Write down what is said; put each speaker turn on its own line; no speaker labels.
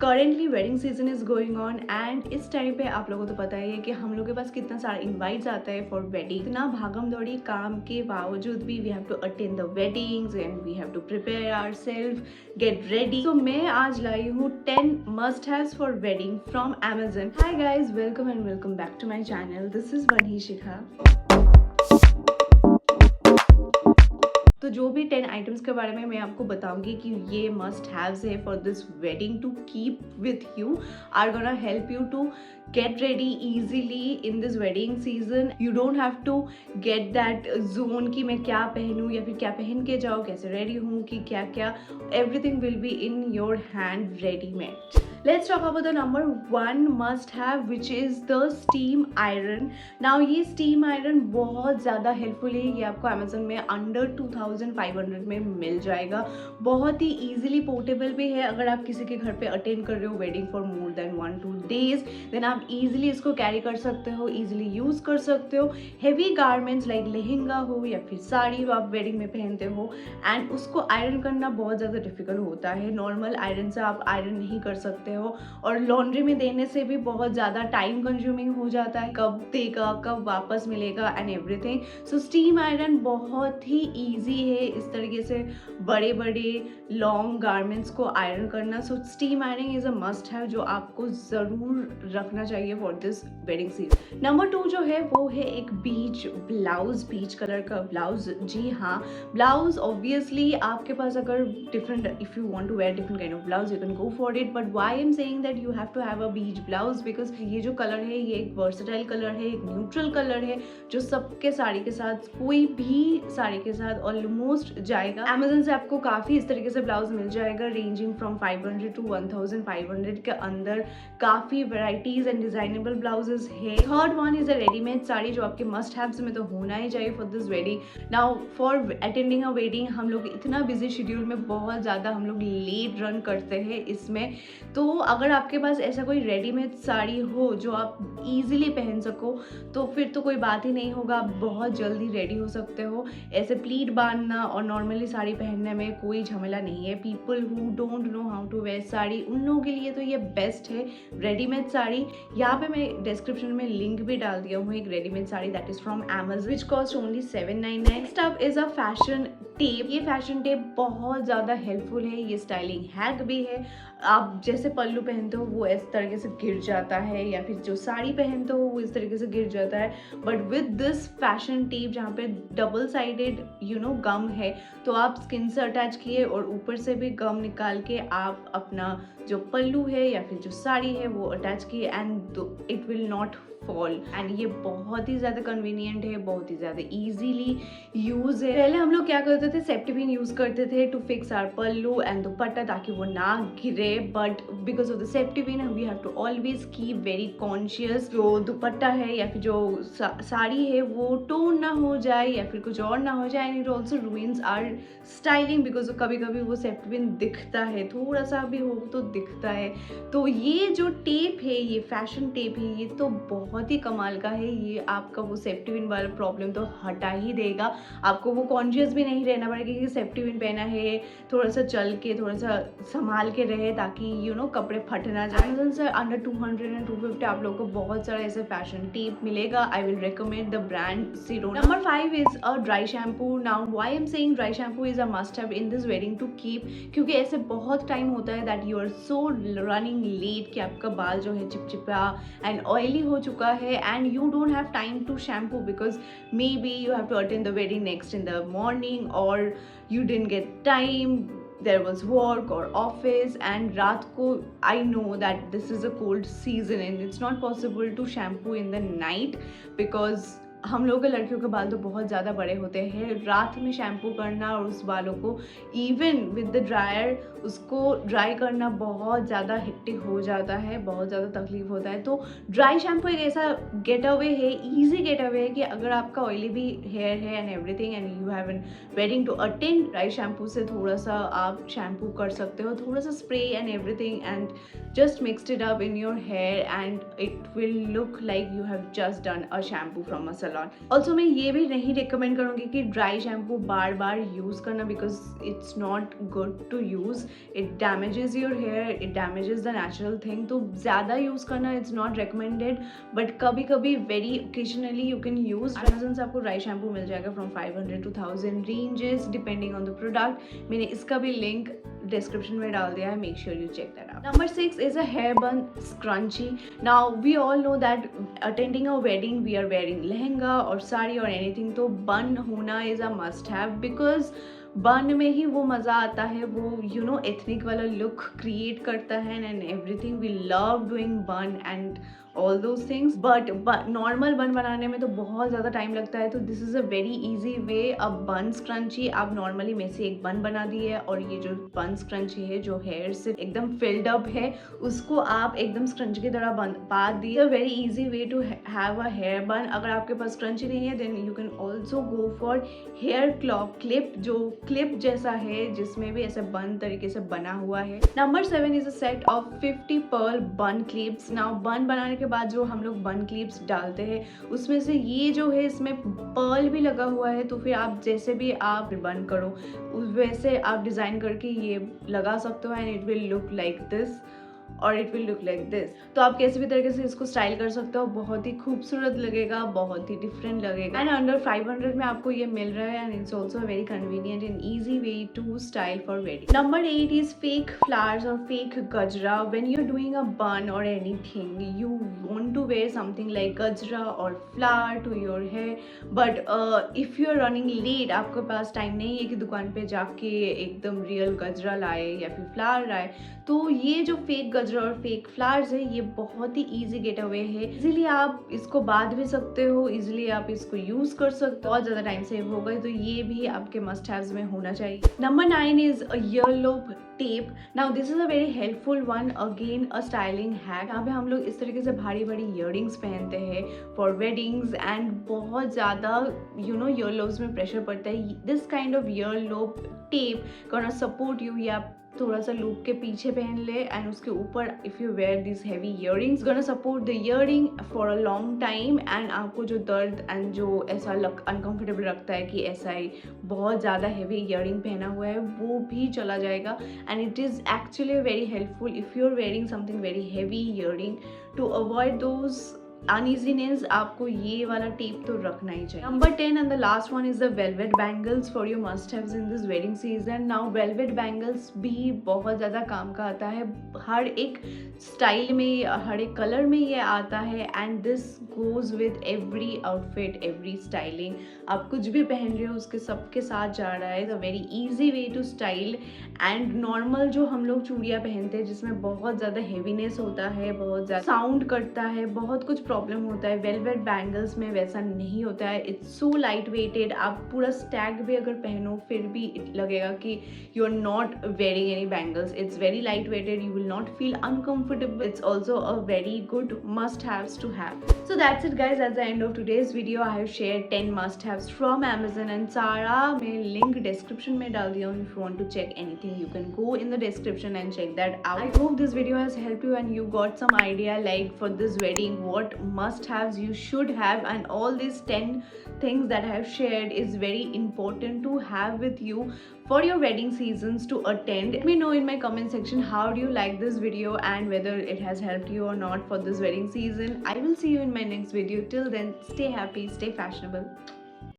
Currently wedding season is going on and इस time पे आप लोगों को तो पता ही है कि हम लोग के पास कितना सारा इनवाइट्स आता है फॉर वेडिंग। इतना भागम दौड़ी काम के बावजूद भी we have to attend the weddings and we have to prepare ourselves, get ready. तो मैं आज लाई हूँ 10 must haves for wedding from Amazon। Hi guys, welcome and welcome back to my channel. This is Vanishikha. तो जो भी 10 items के बारे में मैं आपको बताऊंगी कि ये मस्ट हैव्स है for this wedding to keep with you, are gonna help you to get ready easily in this wedding season. You don't have to get that zone कि मैं क्या पहनूं या फिर क्या पहन के जाऊँ, कैसे रेडी हूँ कि क्या क्या, everything will be in your hand ready made. Let's talk about the number 1 must have, which is the steam iron. Now ये steam iron बहुत ज़्यादा हेल्पफुल है। ये आपको Amazon में अंडर 2500 में मिल जाएगा। बहुत ही ईजिली पोर्टेबल भी है। अगर आप किसी के घर पे अटेंड कर रहे हो wedding for more than 1-2 days, then आप इजीली इसको कैरी कर सकते हो, इजीली यूज कर सकते हो। हेवी गारमेंट्स लाइक लहंगा हो या फिर साड़ी आप वेडिंग में पहनते हो एंड उसको आयरन करना बहुत ज़्यादा डिफिकल्ट होता है। नॉर्मल आयरन से आप आयरन नहीं कर सकते हो और लॉन्ड्री में देने से भी बहुत ज़्यादा टाइम कंज्यूमिंग हो जाता है, कब देगा कब वापस मिलेगा and everything. So steam iron बहुत ही ईजी है इस तरीके से बड़े बड़े लॉन्ग गारमेंट्स को आयरन करना। So steam iron is a must have जो आपको ज़रूर रखना चाहिए for this wedding season. Number 2 जो है वो है एक बीच ब्लाउज, बीच कलर का ब्लाउज। जी हाँ, ब्लाउज ऑब्वियसली आपके पास अगर different, if you want to wear different kind of blouse you can go for it, but why I am saying that you have to have a beige blouse because ये जो colour है ये एक versatile colour है, एक neutral colour है जो सबके साड़ी के साथ, कोई भी साड़ी के साथ ऑलमोस्ट जाएगा। Amazon से आपको काफ़ी इस तरीके से ब्लाउज मिल जाएगा रेंजिंग फ्रॉम 500 to 1500 के अंदर। काफ़ी वेराइटीज एंड डिजाइनेबल ब्लाउजेस है। Third one is a readymade sari जो आपके मस्ट हैव्स में तो होना ही चाहिए for this wedding. Now for attending a wedding हम लोग इतना बिजी शेड्यूल में बहुत ज़्यादा हम लोग लेट रन करते हैं इसमें, तो अगर आपके पास ऐसा कोई रेडीमेड साड़ी हो जो आप इजीली पहन सको तो फिर तो कोई बात ही नहीं होगा, आप बहुत जल्दी रेडी हो सकते हो। ऐसे प्लीट बांधना और नॉर्मली साड़ी पहनने में कोई झमेला नहीं है। People who don't know how to wear sari, उन लोगों के लिए तो ये बेस्ट है रेडीमेड साड़ी। यहाँ पे मैं डिस्क्रिप्शन में लिंक भी डाल दिया हूँ एक readymade sari that is from Amazon which cost only 799। Next up is a fashion tape. ये फैशन टेप बहुत ज़्यादा हेल्पफुल है, ये स्टाइलिंग हैक भी है। आप जैसे पल्लू पहनते हो वो इस तरीके से गिर जाता है या फिर जो साड़ी पहनते हो वो इस तरीके से गिर जाता है, but with this fashion tape जहाँ पे डबल साइडेड गम है तो आप स्किन से अटैच किए और ऊपर से भी गम निकाल के आप अपना जो पल्लू है या फिर जो साड़ी है वो अटैच किए and it will not fall. And ये बहुत ही ज़्यादा कन्वीनियंट है, बहुत ही ज़्यादा इजीली यूज है। पहले हम लोग क्या करते थे, सेफ्टी पिन यूज करते थे to fix our pallu and dupatta ताकि वो ना गिरे, but because of the safety pin we have to always keep very conscious जो दुपट्टा है या फिर जो साड़ी है वो टोन ना हो जाए या फिर कुछ और ना हो जाए and it also ruins our styling because कभी कभी वो सेफ्टी पिन दिखता है, थोड़ा सा भी हो तो दिखता है। तो ये जो टेप है, ये फैशन टेप है, ये तो बहुत ही कमाल का है। ये आपका वो सेफ्टी पिन वाला प्रॉब्लम तो हटा ही देगा। आपको वो कॉन्शियस भी नहीं रहना पड़ेगा कि सेफ्टी पिन पहना है, थोड़ा सा चल के थोड़ा सा संभाल के रहे ताकि कपड़े फट ना जाए। सर अंडर 200 एंड 250 आप लोगों को बहुत सारा ऐसे फैशन टेप मिलेगा। I will recommend the brand सीरो। Number 5 is a dry shampoo. Now why I am saying dry shampoo is a must have in this wedding to keep, क्योंकि ऐसे बहुत टाइम होता है that you are so running late कि आपका बाल जो है चिपचिपा एंड ऑयली हो चुका है and you don't have time to shampoo because maybe you have to attend the wedding next in the morning और you didn't get time, there was work or office and रात को I know that this is a cold season and it's not possible to shampoo in the night because हम लोग के लड़कियों के बाल तो बहुत ज़्यादा बड़े होते हैं। रात में शैम्पू करना और उस बालों को इवन विद द ड्रायर उसको ड्राई करना बहुत ज़्यादा हेक्टिक हो जाता है, बहुत ज़्यादा तकलीफ होता है। तो ड्राई शैम्पू एक ऐसा गेट अवे है, ईजी गेट अवे है कि अगर आपका ऑयली भी हेयर है and everything and you have an wedding to attend, dry shampoo से थोड़ा सा आप शैम्पू कर सकते हो, थोड़ा सा spray and everything and just mixed it up in your hair and it will look like you have just done a shampoo from a salon. salon. Also मैं ये भी नहीं recommend करूँगी कि dry shampoo बार बार use करना, because it's not good to use. It damages your hair, it damages the natural thing. तो ज़्यादा use करना it's not recommended, but कभी कभी very occasionally you can use. Amazon से आपको dry shampoo मिल जाएगा from 500 to 1000 ranges depending on the product. मैंने इसका भी link description में डाल दिया है, make sure you check that out. Number 6 is a hair bun scrunchie. Now we all know that attending a wedding we are wearing lehenga or sari or anything, तो bun होना is a must have, because बन में ही वो मज़ा आता है, वो ethnic वाला लुक क्रिएट करता है and everything. We love doing bun and all those things, but normal bun बनाने में तो बहुत ज़्यादा टाइम लगता है. तो this is a very easy वे. अब बन स्क्रंची आप नॉर्मली में से एक बन बना दी है, और ये जो बन स्क्रंची है जो हेयर से एकदम फिल्ड अप है उसको आप एकदम स्क्रंची की तरह बांध दी. Very easy way to have a hair bun. अगर आपके पास स्क्रंची नहीं है then you can also go for hair clip, जो क्लिप जैसा है जिसमें भी ऐसे बन तरीके से बना हुआ है. Number 7 is a set of 50 pearl bun clips. Now bun बनाने के बाद जो हम लोग बन क्लिप्स डालते हैं उसमें से ये जो है इसमें पर्ल भी लगा हुआ है, तो फिर आप जैसे भी आप बन करो वैसे आप डिज़ाइन करके ये लगा सकते हो and it will look like this और it will look like this. तो आप कैसे भी तरीके से इसको स्टाइल कर सकते हो, बहुत ही खूबसूरत लगेगा, बहुत ही डिफरेंट लगेगा. एंड अंडर 500 में आपको ये मिल रहा है and it's also very convenient and easy way to style for wedding. Number 8 is fake flowers और fake gajra. When you are doing a bun or anything you want to wear something like gajra or flower to your hair, but if you are running late, आपके पास time नहीं है कि दुकान पे जाके एकदम रियल गजरा लाए या फिर फ्लावर लाए, तो ये जो फेक गजरा और फेक फ्लावर्स है ये बहुत ही इजी गेट अवे है. इजीली आप इसको बांध भी सकते हो, इजीली आप इसको यूज कर सकते हो, बहुत ज़्यादा टाइम सेव होगा. तो ये भी आपके मस्ट हैव्स में होना चाहिए. Number 9 is a earlobe tape. Now this is a very helpful one, again a styling hack. यहाँ पे हम लोग इस तरीके से भारी भारी ईयरिंग्स पहनते हैं फॉर वेडिंग्स एंड बहुत ज़्यादा ईयरलोब्स में प्रेशर पड़ता है. This kind of earlobe tape gonna support you. या थोड़ा सा लूप के पीछे पहन ले एंड उसके ऊपर if you wear this heavy earrings gonna support the earring for a long time, and आपको जो दर्द एंड जो ऐसा अनकंफर्टेबल लगता है कि ऐसा ही बहुत ज़्यादा हैवी ईयरिंग पहना हुआ है वो भी चला जाएगा. And it is actually very helpful if you are wearing something very heavy earring. To avoid those uneasiness, आपको ये वाला टेप तो रखना ही चाहिए. Number 10 and the last one is the velvet bangles for your must haves in this wedding season. Now velvet bangles भी बहुत ज़्यादा काम का आता है, हर एक स्टाइल में हर एक कलर में ये आता है and this goes with every outfit every styling. आप कुछ भी पहन रहे हो उसके सबके साथ जा रहा है. The very easy way to style. And normal जो हम लोग चूड़ियाँ पहनते हैं जिसमें बहुत ज़्यादा हेवीनेस होता है, बहुत ज़्यादा साउंड करता है, बहुत कुछ प्रॉब्लम होता है, वेलवेट बैंगल्स में वैसा नहीं होता है. It's so light weighted. आप पूरा स्टैग भी अगर पहनो फिर भी लगेगा कि you are not wearing any bangles. It's very light weighted, you will not feel uncomfortable. It's also a very good must haves to have. So that's it guys, at the end of today's video I have shared 10 must haves from Amazon and Zara. मैं link description में डाल दिया हूँ. If you want to check anything you can go in the description and check that out. I hope this video has helped you and you got some idea like for this wedding what must haves you should have, and all these 10 things that I have shared is very important to have with you for your wedding seasons to attend. Let me know in my comment section how do you like this video and whether it has helped you or not for this wedding season. I will see you in my next video. Till then, stay happy, stay fashionable.